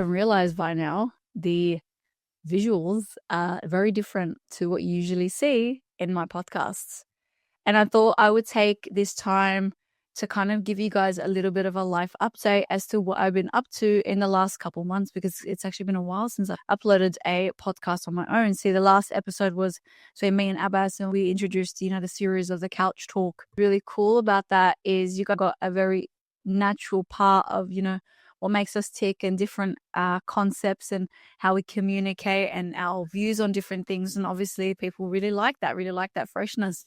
haven't realized by now, the visuals are very different to what you usually see in my podcasts. And I thought I would take this time to kind of give you guys a little bit of a life update as to what I've been up to in the last couple months, because it's actually been a while since I uploaded a podcast on my own. See, the last episode was between me and Abbas, and we introduced, the series of the couch talk. Really cool about that is you got a very natural part of, what makes us tick, and different concepts and how we communicate and our views on different things. And obviously people really like that freshness.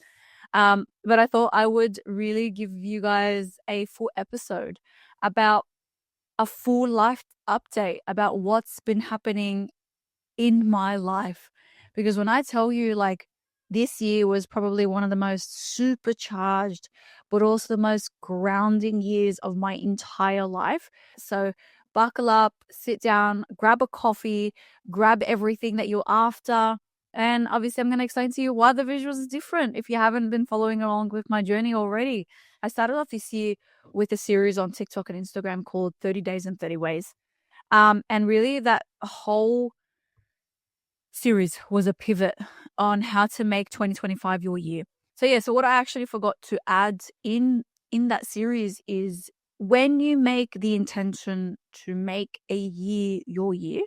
But I thought I would really give you guys a full episode about a full life update about what's been happening in my life. Because when I tell you, like, this year was probably one of the most supercharged, but also the most grounding years of my entire life. So buckle up, sit down, grab a coffee, grab everything that you're after. And obviously, I'm going to explain to you why the visuals is different if you haven't been following along with my journey already. I started off this year with a series on TikTok and Instagram called 30 Days and 30 Ways. And really, that whole series was a pivot on how to make 2025 your year. So what I actually forgot to add in that series is, when you make the intention to make a year your year,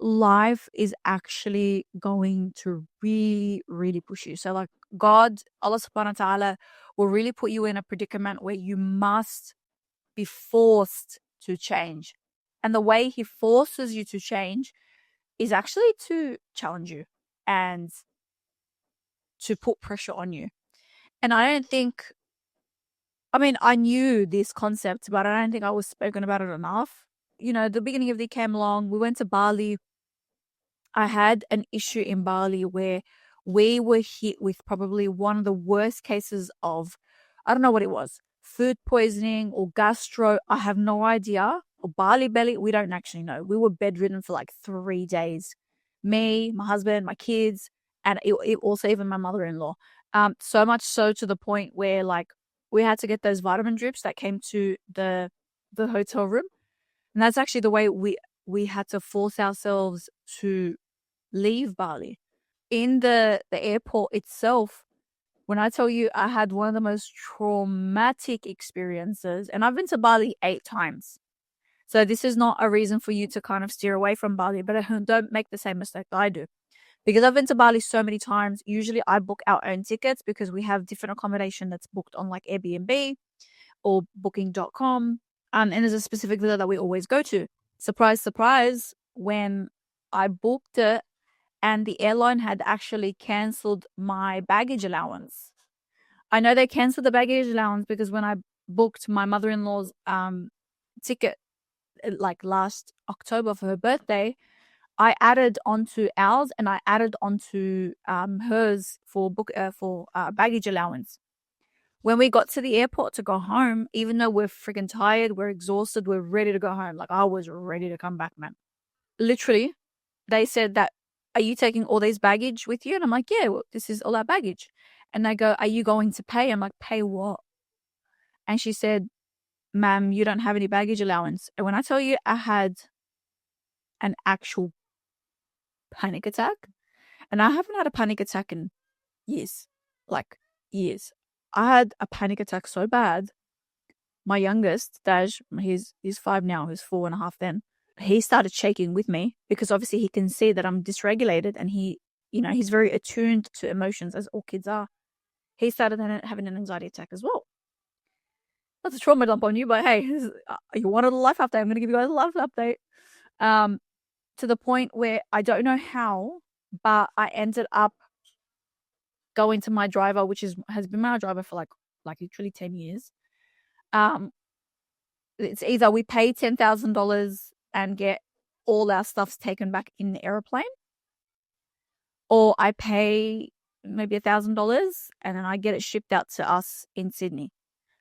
life is actually going to really, really push you. So like God, Allah subhanahu wa ta'ala, will really put you in a predicament where you must be forced to change. And the way he forces you to change is actually to challenge you and to put pressure on you. And I knew this concept, but I don't think I was spoken about it enough. The beginning of the year came along. We went to Bali. I had an issue in Bali where we were hit with probably one of the worst cases of, I don't know what it was, food poisoning or gastro. I have no idea. Or Bali belly. We don't actually know. We were bedridden for like 3 days. Me, my husband, my kids, and it also even my mother-in-law. So much so to the point where like we had to get those vitamin drips that came to the hotel room. And that's actually the way we had to force ourselves to leave Bali. In the airport itself, when I tell you I had one of the most traumatic experiences, and I've been to Bali 8 times. So this is not a reason for you to kind of steer away from Bali, but don't make the same mistake that I do. Because I've been to Bali so many times, usually I book our own tickets because we have different accommodation that's booked on like Airbnb or booking.com. And there's a specific villa that we always go to. Surprise, surprise, when I booked it and the airline had actually cancelled my baggage allowance. I know they cancelled the baggage allowance because when I booked my mother-in-law's ticket like last October for her birthday, I added onto ours and I added onto hers for baggage allowance. When we got to the airport to go home, even though we're freaking tired, we're exhausted, we're ready to go home. Like, I was ready to come back, man. Literally, they said that, are you taking all these baggage with you? And I'm like, yeah, well, this is all our baggage. And they go, are you going to pay? I'm like, pay what? And she said, ma'am, you don't have any baggage allowance. And when I tell you I had an actual panic attack, and I haven't had a panic attack in years, like years. I had a panic attack so bad. My youngest, Daj, he's 5 now, he's 4.5 then. He started shaking with me because obviously he can see that I'm dysregulated, and he's very attuned to emotions, as all kids are. He started having an anxiety attack as well. That's a trauma dump on you, but hey, you wanted a life update. I'm going to give you guys a life update. To the point where I don't know how, but I ended up going to my driver, which has been my driver for like literally 10 years. It's either we pay $10,000 and get all our stuffs taken back in the airplane, or I pay maybe $1,000 and then I get it shipped out to us in Sydney.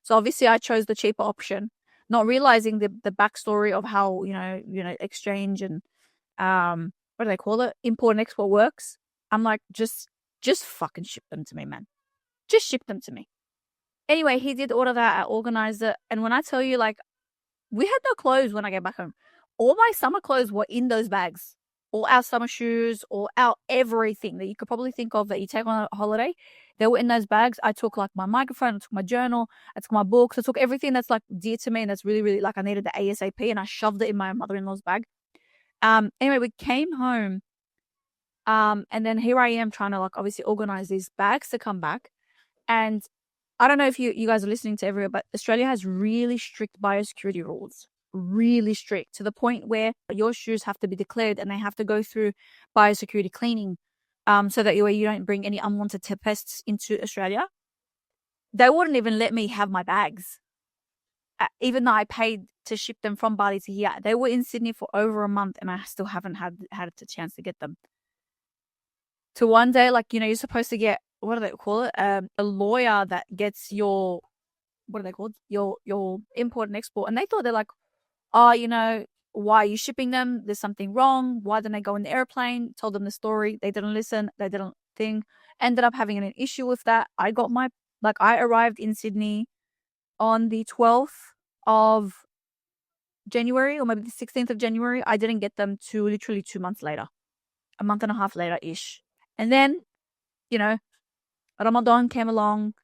So obviously I chose the cheaper option, not realizing the backstory of how, exchange and, what do they call it? Import and export works. I'm like, just fucking ship them to me, man. Just ship them to me. Anyway, he did order that. I organized it. And when I tell you, like, we had no clothes when I get back home. all my summer clothes were in those bags. All our summer shoes, all our everything that you could probably think of that you take on a holiday, they were in those bags. I took like my microphone, I took my journal, I took my books, I took everything that's like dear to me and that's really, really like I needed the ASAP, and I shoved it in my mother-in-law's bag. Anyway, we came home. And then here I am trying to like obviously organize these bags to come back. And I don't know if you guys are listening to everywhere, but Australia has really strict biosecurity rules. Really strict, to the point where your shoes have to be declared and they have to go through biosecurity cleaning, so that you don't bring any unwanted pests into Australia. They wouldn't even let me have my bags, even though I paid to ship them from Bali to here. They were in Sydney for over a month, and I still haven't had a chance to get them. To one day, like, you're supposed to get, what do they call it? A lawyer that gets your, what are they called? Your import and export. And they thought, they're like, oh, why are you shipping them? There's something wrong. Why didn't they go in the airplane? Told them the story. They didn't listen. They didn't think. Ended up having an issue with that. I arrived in Sydney on the 12th of January, or maybe the 16th of January. I didn't get them to literally 2 months later, a month and a half later-ish. And then, Ramadan came along,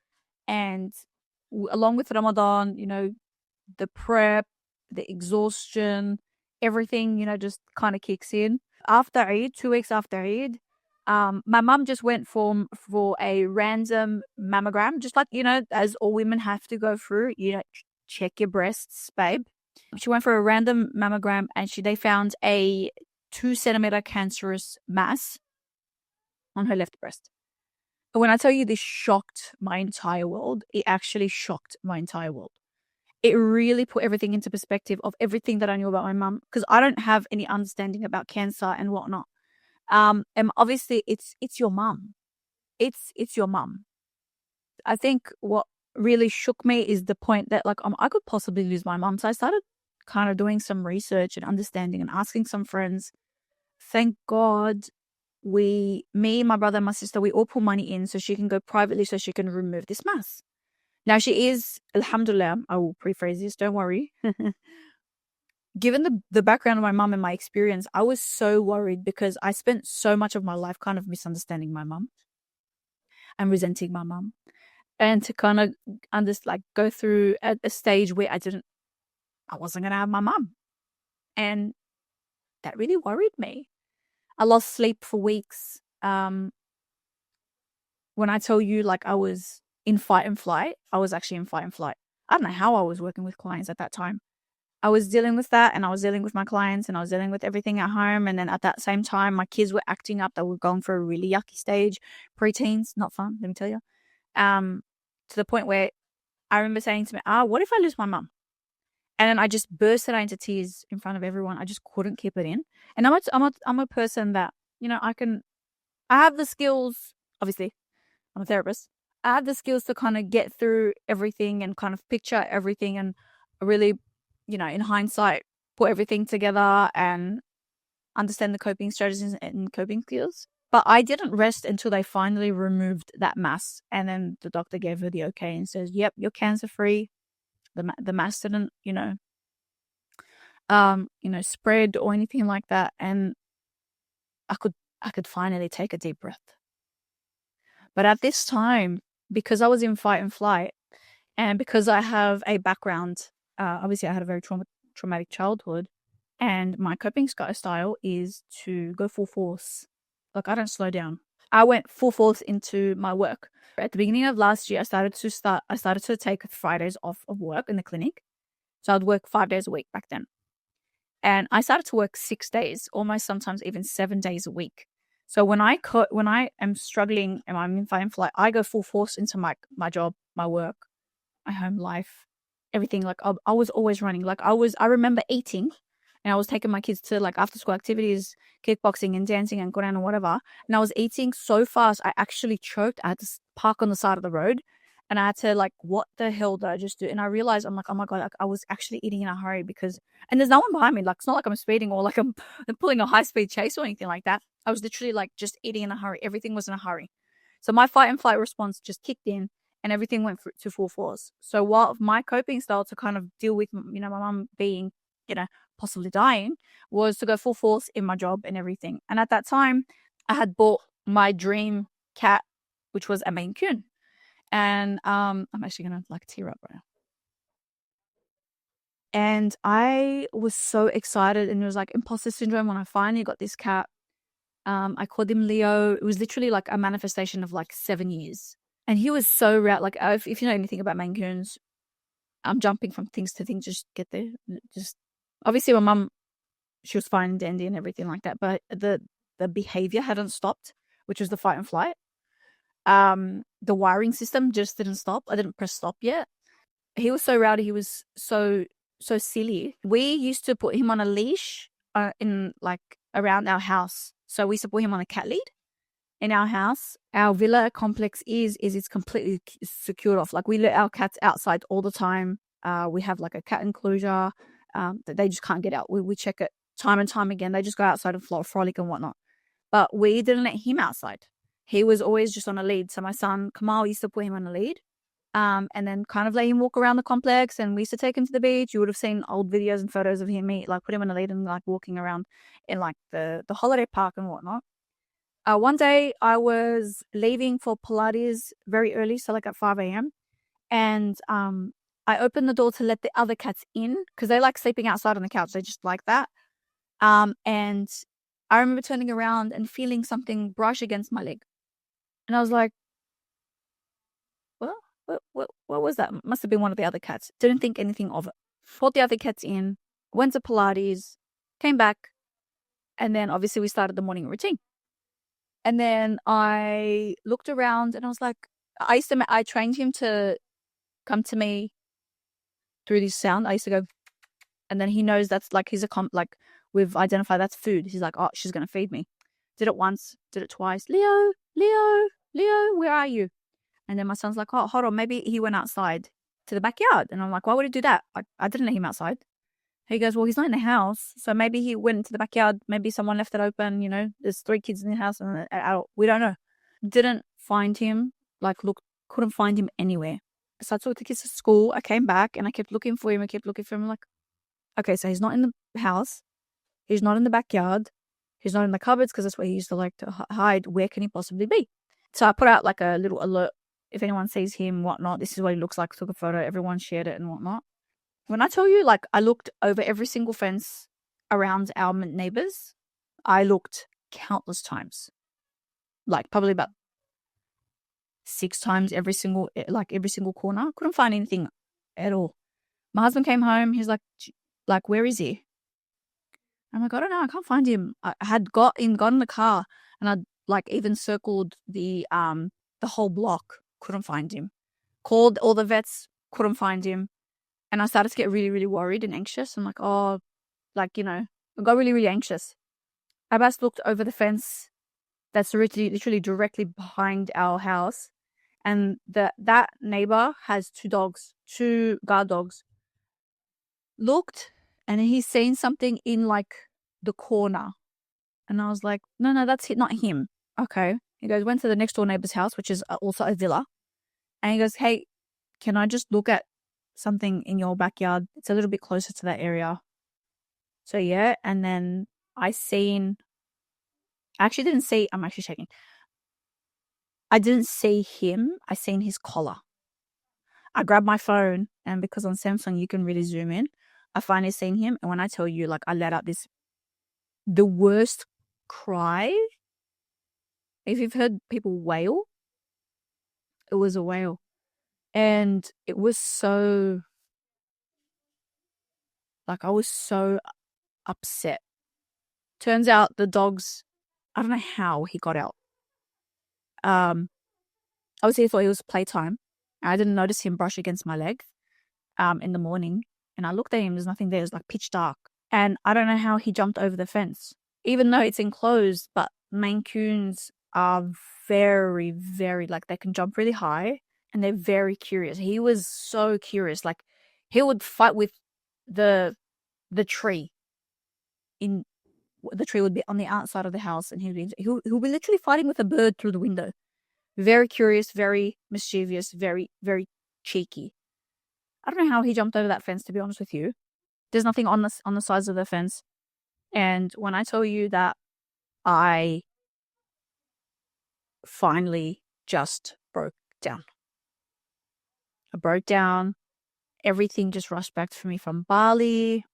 and along with Ramadan, the prep, the exhaustion, everything, just kind of kicks in. After Eid, 2 weeks after Eid, my mum just went for a random mammogram, just like, as all women have to go through, check your breasts, babe. She went for a random mammogram, and they found a 2-centimeter cancerous mass on her left breast. When I tell you this shocked my entire world, it actually shocked my entire world. It really put everything into perspective of everything that I knew about my mum, because I don't have any understanding about cancer and whatnot. And obviously it's your mum. It's your mum. I think what really shook me is the point that like I could possibly lose my mum. So I started kind of doing some research and understanding and asking some friends. Thank God me, my brother, and my sister, we all put money in so she can go privately so she can remove this mass. Now she is, alhamdulillah, I will rephrase this, don't worry. Given the background of my mum and my experience, I was so worried because I spent so much of my life kind of misunderstanding my mum and resenting my mum. And to kind of go through a stage where I wasn't going to have my mum. And that really worried me. I lost sleep for weeks. When I tell you, like, I was in fight and flight, I was actually in fight and flight. I don't know how I was working with clients at that time. I was dealing with that, and I was dealing with my clients, and I was dealing with everything at home. And then at that same time, my kids were acting up. They were going for a really yucky stage. Preteens, not fun, let me tell you. To the point where I remember saying to me, what if I lose my mum? And then I just burst out into tears in front of everyone. I just couldn't keep it in. And I'm a person that, I have the skills, obviously, I'm a therapist. I have the skills to kind of get through everything and kind of picture everything and really, in hindsight, put everything together and understand the coping strategies and coping skills. But I didn't rest until they finally removed that mass. And then the doctor gave her the okay and says, yep, you're cancer free. The mass didn't, spread or anything like that. And I could finally take a deep breath. But at this time, because I was in fight and flight, and because I have a background, obviously I had a very traumatic childhood, and my coping style is to go full force. Like, I don't slow down. I went full force into my work. At the beginning of last year, I started to take Fridays off of work in the clinic. So I'd work 5 days a week back then. And I started to work 6 days, almost sometimes even 7 days a week. So when I am struggling and I'm in fight and flight, I go full force into my job, my work, my home life, everything. Like, I was always running. Like, I remember eating, and I was taking my kids to like after school activities, kickboxing and dancing and Quran and whatever. And I was eating so fast, I actually choked. I had to park on the side of the road, and I had to like, what the hell did I just do? And I realized, I'm like, oh my God, like, I was actually eating in a hurry and there's no one behind me. Like, it's not like I'm speeding or like I'm pulling a high speed chase or anything like that. I was literally like just eating in a hurry. Everything was in a hurry. So my fight and flight response just kicked in, and everything went to full force. So while my coping style to kind of deal with, my mum being possibly dying, was to go full force in my job and everything. And at that time, I had bought my dream cat, which was a Maine Coon. And I'm actually gonna tear up right now. And I was so excited, and it was like imposter syndrome when I finally got this cat. I called him Leo. It was literally like a manifestation of 7 years. And he was so rare. If you know anything about Maine Coons, I'm jumping from things to things, just get there. Just obviously my mum, she was fine and dandy and everything like that, but the behavior hadn't stopped, which was the fight and flight. The wiring system just didn't stop. I didn't press stop yet. He was so rowdy. He was so silly. We used to put him on a leash in around our house. So we used to put him on a cat lead in our house. Our villa complex is it's completely secured off. We let our cats outside all the time. We have a cat enclosure that they just can't get out. We check it time and time again. They just go outside and frolic and whatnot. But we didn't let him outside. He was always just on a lead. So my son Kamal used to put him on a lead. And then kind of let him walk around the complex, and we used to take him to the beach. You would have seen old videos and photos of him, put him on a lead and walking around in the holiday park and whatnot. One day I was leaving for Pilates very early, so at 5 a.m. And I opened the door to let the other cats in because they like sleeping outside on the couch. They just like that. And I remember turning around and feeling something brush against my leg. And I was like, what was that? Must have been one of the other cats. Didn't think anything of it. Brought the other cats in, went to Pilates, came back, and then obviously we started the morning routine. And then I looked around and I was like, I trained him to come to me through this sound. I used to go, and then he knows that's we've identified that's food. He's like, oh, she's going to feed me. Did it once, did it twice. Leo, Leo, Leo, where are you? And then my son's like, oh, hold on, maybe he went outside to the backyard. And I'm like, why would he do that? I didn't let him outside. He goes, well, he's not in the house. So maybe he went into the backyard. Maybe someone left it open. There's 3 kids in the house and an adult. We don't know. Didn't find him. Couldn't find him anywhere. So I took the kids to school. I came back and I kept looking for him. I'm like, okay, so he's not in the house. He's not in the backyard. He's not in the cupboards because that's where he used to like to hide. Where can he possibly be? So I put out a little alert. If anyone sees him, whatnot, this is what he looks like. Took a photo. Everyone shared it and whatnot. When I tell you, I looked over every single fence around our neighbors, I looked countless times. Probably about 6 times every single corner. Couldn't find anything at all. My husband came home. He's like, where is he? I'm like, I don't know. I can't find him. I had got in the car and I'd even circled the whole block. Couldn't find him. Called all the vets. Couldn't find him. And I started to get really, really worried and anxious. I'm like, oh, I got really, really anxious. I just looked over the fence that's literally directly behind our house. And that neighbor has 2 dogs, 2 guard dogs. Looked, and he's seen something in the corner. And I was like, no, that's not him. Okay. He goes, went to the next door neighbor's house, which is also a villa. And he goes, hey, can I just look at something in your backyard? It's a little bit closer to that area. So yeah, and then I'm actually checking. I didn't see him. I seen his collar. I grabbed my phone, and because on Samsung you can really zoom in, I finally seen him. And when I tell you, I let out the worst cry. If you've heard people wail, it was a wail. And it was so, I was so upset. Turns out the dogs, I don't know how he got out. Obviously I thought it was playtime. I didn't notice him brush against my leg in the morning. And I looked at him, there's nothing there. It was pitch dark. And I don't know how he jumped over the fence. Even though it's enclosed, but Maine Coons are very, very, they can jump really high. And they're very curious. He was so curious. He would fight with the tree. The tree would be on the outside of the house, and he'll be literally fighting with a bird through the window. Very curious, very mischievous, very, very cheeky. I don't know how he jumped over that fence, to be honest with you. There's nothing on the sides of the fence. And when I tell you that I finally just broke down. I broke down. Everything just rushed back for me from Bali,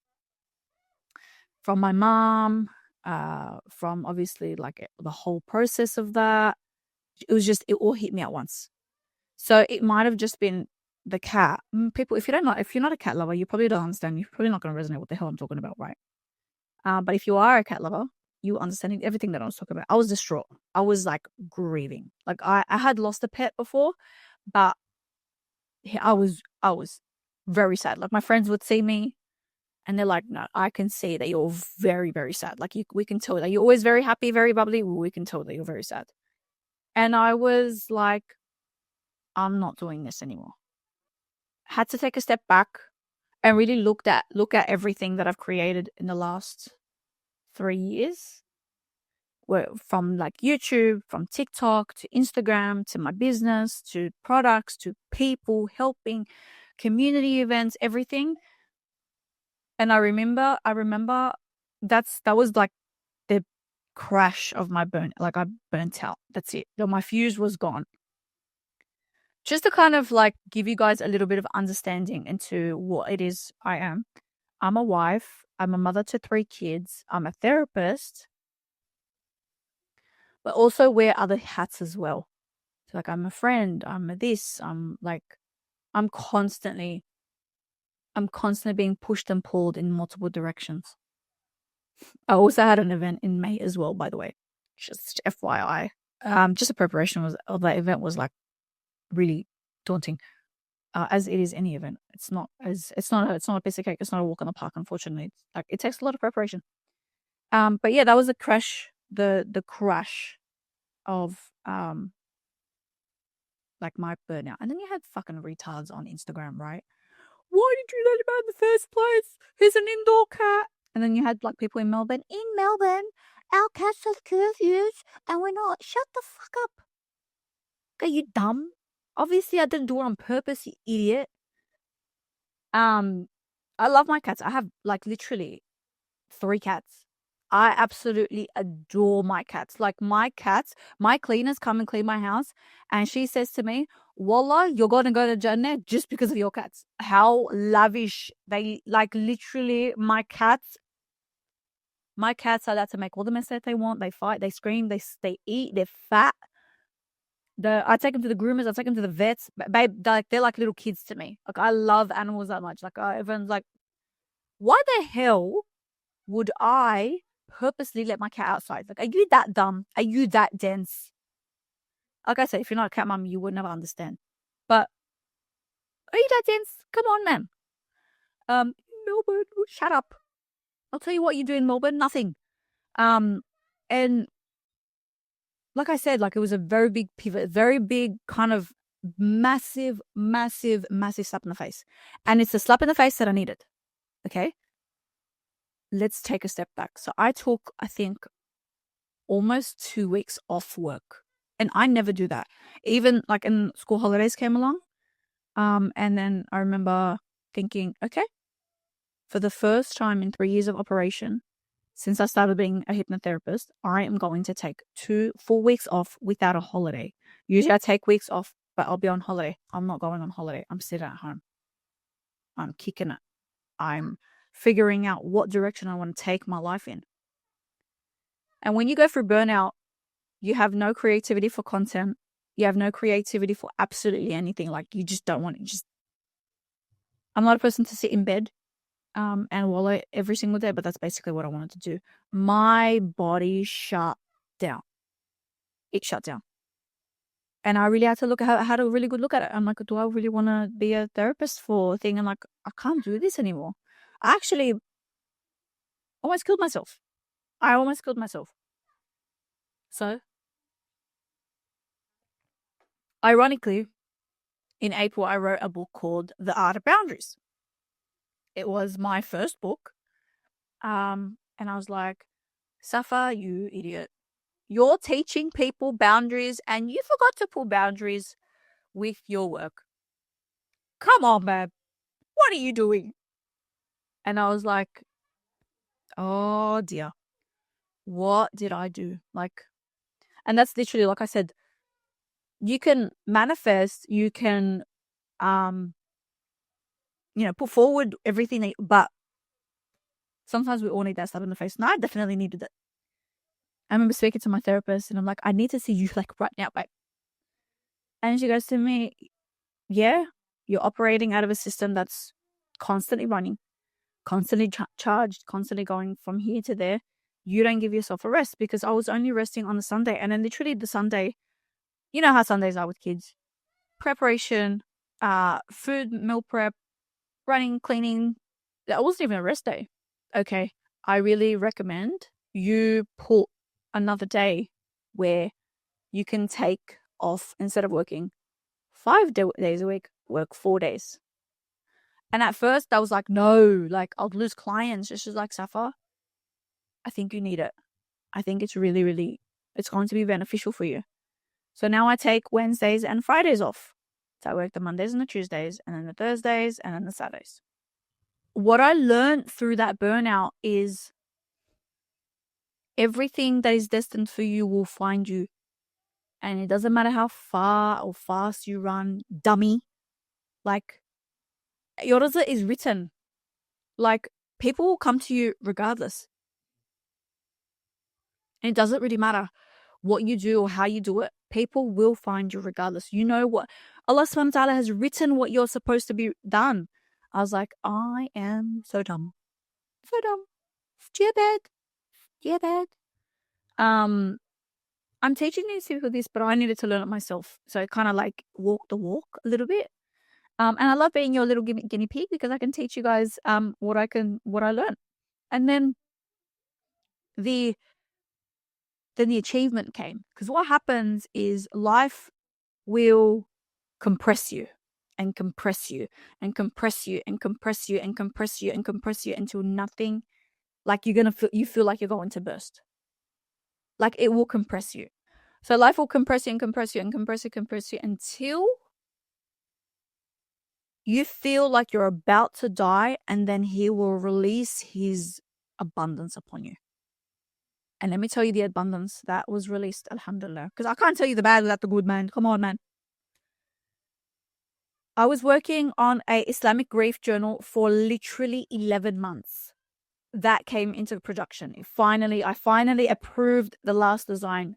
from my mom, from obviously like the whole process of that. It all hit me at once. So it might have just been the cat. People, if you're not a cat lover, you probably don't understand. You're probably not going to resonate what the hell I'm talking about, right? But if you are a cat lover, you understand everything that I was talking about. I was distraught. I was like grieving. Like I had lost a pet before, but I was very sad. Like my friends would see me and they're like, no, I can see that you're very, very sad. Like we can tell that you're always very happy, very bubbly. We can tell that you're very sad. And I was like, I'm not doing this anymore. Had to take a step back and really look at everything that I've created in the last 3 years. From like YouTube, from TikTok to Instagram, to my business, to products, to people, helping, community events, everything. And I remember that was like the crash of my like I burnt out. That's it. My fuse was gone. Just to kind of like give you guys a little bit of understanding into what it is I am. I'm a wife. I'm a mother to 3 kids. I'm a therapist. But also wear other hats as well. So like I'm a friend. I'm a this. I'm constantly being pushed and pulled in multiple directions. I also had an event in May as well, by the way. Just FYI. Just the preparation of that event was like really daunting. As it is any event. It's not a piece of cake. It's not a walk in the park, unfortunately. It's like it takes a lot of preparation. But yeah, that was the crash of like my burnout. And then you had fucking retards on Instagram, right? Why did you let him out in the first place? He's an indoor cat. And then you had like people in Melbourne, our cats have curfews and we're not. Shut the fuck up. Are you dumb? Obviously I didn't do it on purpose, you idiot. I love my cats. I have like literally 3 cats. I absolutely adore my cats. Like my cats, my cleaners come and clean my house and she says to me, Wallah, you're going to go to Jannah just because of your cats. How lavish. They like literally my cats are allowed to make all the mess that they want. They fight, they scream, they eat, they're fat. I take them to the groomers, I take them to the vets. Babe, they're like little kids to me. Like I love animals that much. Like everyone's like, why the hell would I purposely let my cat outside? Like, are you that dumb? Are you that dense? Like I said, if you're not a cat mum, you would never understand. But are you that dense? Come on, man. Melbourne, shut up. I'll tell you what you do in Melbourne, nothing. And like I said, like it was a very big pivot, very big kind of massive slap in the face. And it's a slap in the face that I needed. Okay? Let's take a step back. So I took, I think, almost 2 weeks off work. And I never do that. Even like in school holidays came along. And then I remember thinking, okay, for the first time in 3 years of operation, since I started being a hypnotherapist, I am going to take 2 full weeks off without a holiday. Usually I take weeks off, but I'll be on holiday. I'm not going on holiday. I'm sitting at home. I'm kicking it. I'm figuring out what direction I want to take my life in. And when you go through burnout, you have no creativity for content. You have no creativity for absolutely anything. Like you just don't want it. I'm not a person to sit in bed and wallow every single day, but that's basically what I wanted to do. My body shut down. It shut down. And I really had to I had a really good look at it. I'm like, do I really want to be a therapist for a thing? And like, I can't do this anymore. I actually almost killed myself. So, ironically, in April, I wrote a book called The Art of Boundaries. It was my first book. And I was like, Safa, you idiot. You're teaching people boundaries and you forgot to put boundaries with your work. Come on, man. What are you doing? And I was like, oh dear, what did I do? Like, and that's literally, like I said, you can manifest, you can, put forward everything but sometimes we all need that slap in the face. And I definitely needed it. I remember speaking to my therapist and I'm like, I need to see you like right now, babe. And she goes to me, yeah, you're operating out of a system that's constantly running, constantly charged, constantly going from here to there. You don't give yourself a rest, because I was only resting on the Sunday. And then literally the Sunday, you know how Sundays are with kids. Preparation, food, meal prep, running, cleaning. That wasn't even a rest day. Okay. I really recommend you pull another day where you can take off, instead of working 5 days a week, work 4 days. And at first I was like, no, like I'll lose clients. She's like, Safa, I think you need it. I think it's really, really, it's going to be beneficial for you. So now I take Wednesdays and Fridays off. So I work the Mondays and the Tuesdays, and then the Thursdays, and then the Saturdays. What I learned through that burnout is everything that is destined for you will find you. And it doesn't matter how far or fast you run, dummy. Like, your result is written. Like, people will come to you regardless. And it doesn't really matter what you do or how you do it. People will find you regardless. You know what? Allah subhanahu wa ta'ala has written what you're supposed to be done. I was like, I am so dumb. So dumb. Yeah, bad. Yeah, bad. I'm teaching these people this, but I needed to learn it myself. So I kind of like walk the walk a little bit. And I love being your little guinea pig, because I can teach you guys what I learned. And then the achievement came, because what happens is life will compress you and compress you and compress you and compress you and compress you and compress you until nothing, like you feel like you're going to burst. Like, it will compress you. So life will compress you and compress you and compress you until you feel like you're about to die, and then he will release his abundance upon you. And let me tell you the abundance that was released, alhamdulillah. Because I can't tell you the bad without the good, man. Come on, man. I was working on a Islamic grief journal for literally 11 months. That came into production. I finally approved the last design.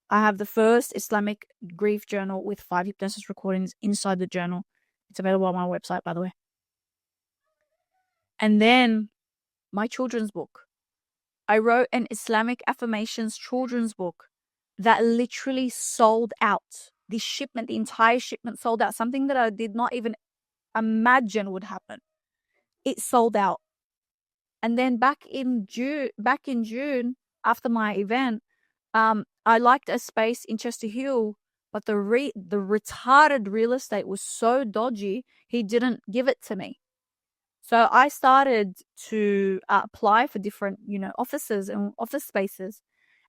I have the first Islamic grief journal with 5 hypnosis recordings inside the journal. It's available on my website, by the way. And then my children's book. I wrote an Islamic affirmations children's book that literally sold out. The entire shipment sold out. Something that I did not even imagine would happen. It sold out. And then back in June, after my event, I liked a space in Chester Hill, but the retarded real estate was so dodgy, he didn't give it to me. So I started to apply for different, offices and office spaces.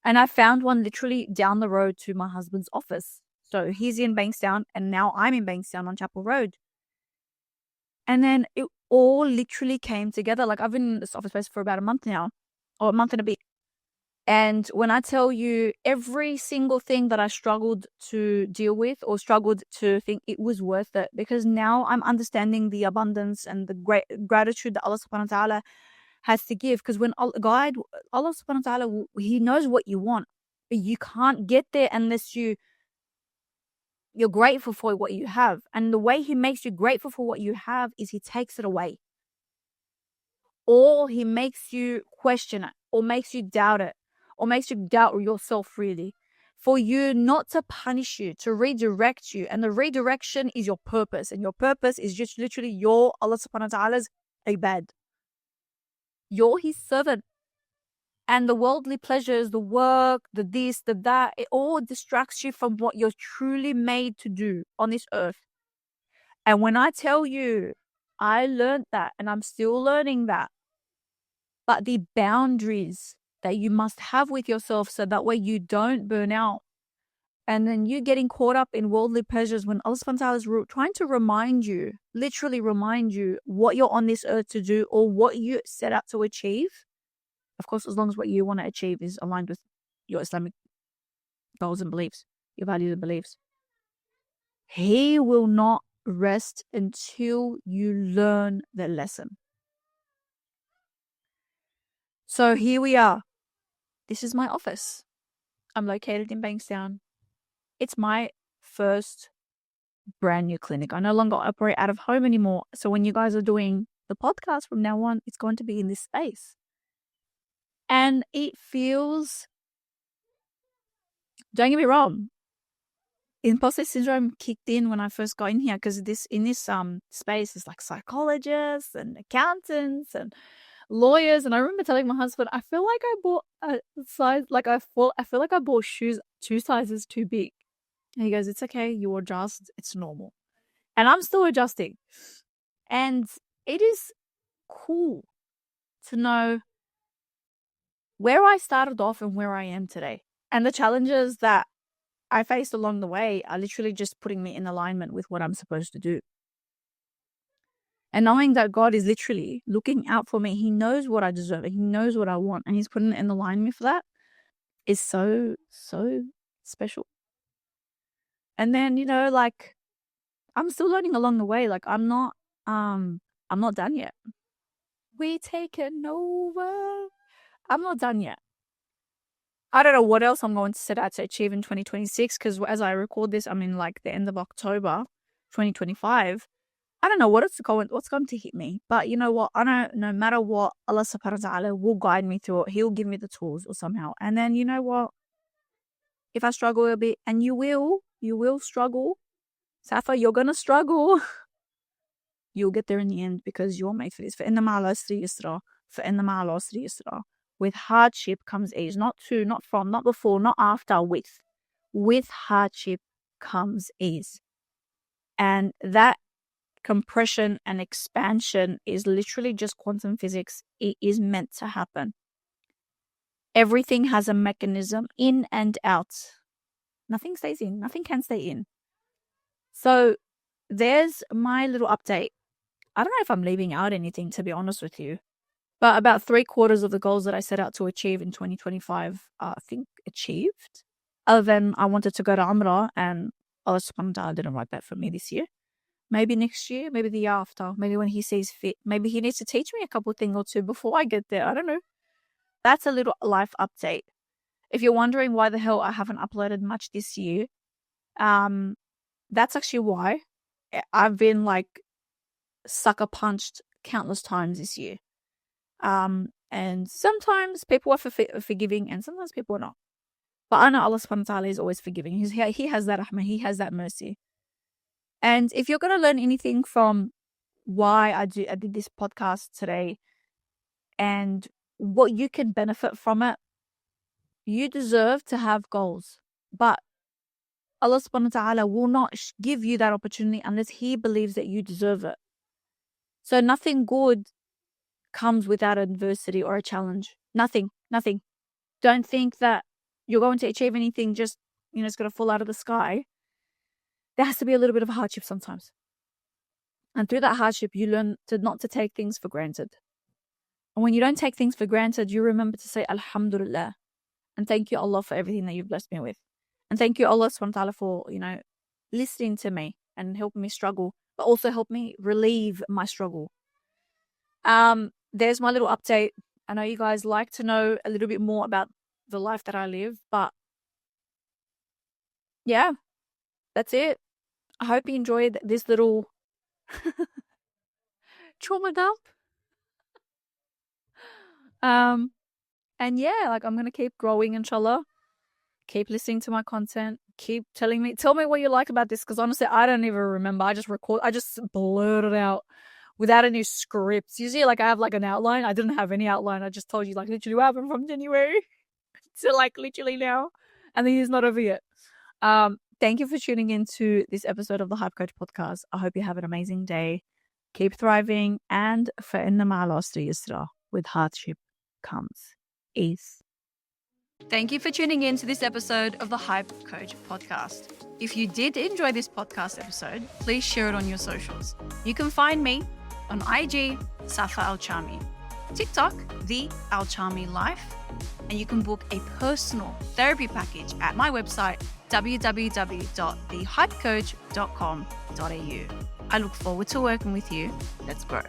And I found one literally down the road to my husband's office. So he's in Bankstown, and now I'm in Bankstown on Chapel Road. And then it all literally came together. Like, I've been in this office space for about a month now, or a month and a bit. And when I tell you every single thing that I struggled to deal with or struggled to think, it was worth it, because now I'm understanding the abundance and the great gratitude that Allah subhanahu wa ta'ala has to give. Because when Allah subhanahu wa ta'ala, he knows what you want, but you can't get there unless you're grateful for what you have. And the way he makes you grateful for what you have is he takes it away. Or he makes you question it, or makes you doubt it, or makes you doubt yourself, really, for you not to punish you, to redirect you. And the redirection is your purpose. And your purpose is just literally your Allah subhanahu wa ta'ala's ibad. You're his servant. And the worldly pleasures, the work, the this, the that, it all distracts you from what you're truly made to do on this earth. And when I tell you, I learned that, and I'm still learning that. But the boundaries that you must have with yourself, so that way you don't burn out. And then you getting caught up in worldly pleasures when Allah subhanahu wa ta'ala is trying to remind you, literally remind you what you're on this earth to do or what you set out to achieve. Of course, as long as what you want to achieve is aligned with your Islamic goals and beliefs, your values and beliefs. He will not rest until you learn the lesson. So here we are. This is my office. I'm located in Bankstown. It's my first brand new clinic. I no longer operate out of home anymore. So when you guys are doing the podcast from now on, it's going to be in this space. And it feels, don't get me wrong, imposter syndrome kicked in when I first got in here because in this space is like psychologists and accountants and lawyers. And I remember telling my husband, I feel like I bought a size, like I feel like I bought shoes 2 sizes too big. And he goes, it's okay, you adjust, it's normal. And I'm still adjusting. And it is cool to know where I started off and where I am today. And the challenges that I faced along the way are literally just putting me in alignment with what I'm supposed to do. And knowing that God is literally looking out for me, He knows what I deserve and He knows what I want, and He's putting it in alignment for that is so, so special. And then, like, I'm still learning along the way. Like, I'm not done yet. We taken over. I'm not done yet. I don't know what else I'm going to set out to achieve in 2026 because as I record this, I'm in like the end of October 2025. I don't know what's going to hit me. But you know what? I know no matter what, Allah subhanahu wa ta'ala will guide me through it. He'll give me the tools or somehow. And then you know what? If I struggle a bit, and you will struggle. Safa, you're going to struggle. You'll get there in the end because you're made for this. فَإِنَّ مَعَ الْعُسْرِ يُسْرًا فَإِنَّ مَعَ الْعُسْرِ يُسْرًا. With hardship comes ease. Not to, not from, not before, not after, with. With hardship comes ease. And that compression and expansion is literally just quantum physics. It is meant to happen. Everything has a mechanism in and out. Nothing stays in. Nothing can stay in. So there's my little update. I don't know if I'm leaving out anything, to be honest with you. But about 3/4 of the goals that I set out to achieve in 2025 are, I think, achieved. Other than I wanted to go to Umrah and Allah subhanahu wa ta'ala didn't write that for me this year. Maybe next year, maybe the year after, maybe when He sees fit. Maybe He needs to teach me a couple things or two before I get there. I don't know. That's a little life update. If you're wondering why the hell I haven't uploaded much this year, that's actually why. I've been like sucker punched countless times this year. And sometimes people are forgiving and sometimes people are not. But I know Allah subhanahu wa ta'ala is always forgiving. He has that rahmah, He has that mercy. And if you're going to learn anything from why I did this podcast today and what you can benefit from it, you deserve to have goals. But Allah subhanahu wa ta'ala will not give you that opportunity unless He believes that you deserve it. So nothing good comes without adversity or a challenge. Nothing. Don't think that you're going to achieve anything just, it's going to fall out of the sky. There has to be a little bit of hardship sometimes. And through that hardship, you learn not to take things for granted. And when you don't take things for granted, you remember to say, Alhamdulillah. And thank you, Allah, for everything that you've blessed me with. And thank you, Allah subhanahu wa ta'ala, for, listening to me and helping me struggle, but also help me relieve my struggle. There's my little update. I know you guys like to know a little bit more about the life that I live, but yeah, that's it. I hope you enjoyed this little trauma dump. And yeah, like I'm gonna keep growing, inshallah. Keep listening to my content. Keep tell me what you like about this, because honestly, I don't even remember. I just blurred it out without any scripts. Usually, like I have like an outline. I didn't have any outline. I just told you like literally what happened from January to like literally now, and the year's not over yet. Thank you for tuning into this episode of the Hype Coach podcast. I hope you have an amazing day. Keep thriving, and فَإِنَّ مَعَ الْعُسْرِ يُسْرًا. With hardship comes ease. Thank you for tuning in to this episode of the Hype Coach podcast. If you did enjoy this podcast episode, please share it on your socials. You can find me on IG, Safa Al Chami, TikTok, the Al Chami Life, and you can book a personal therapy package at my website, www.thehypecoach.com.au. I look forward to working with you. Let's grow.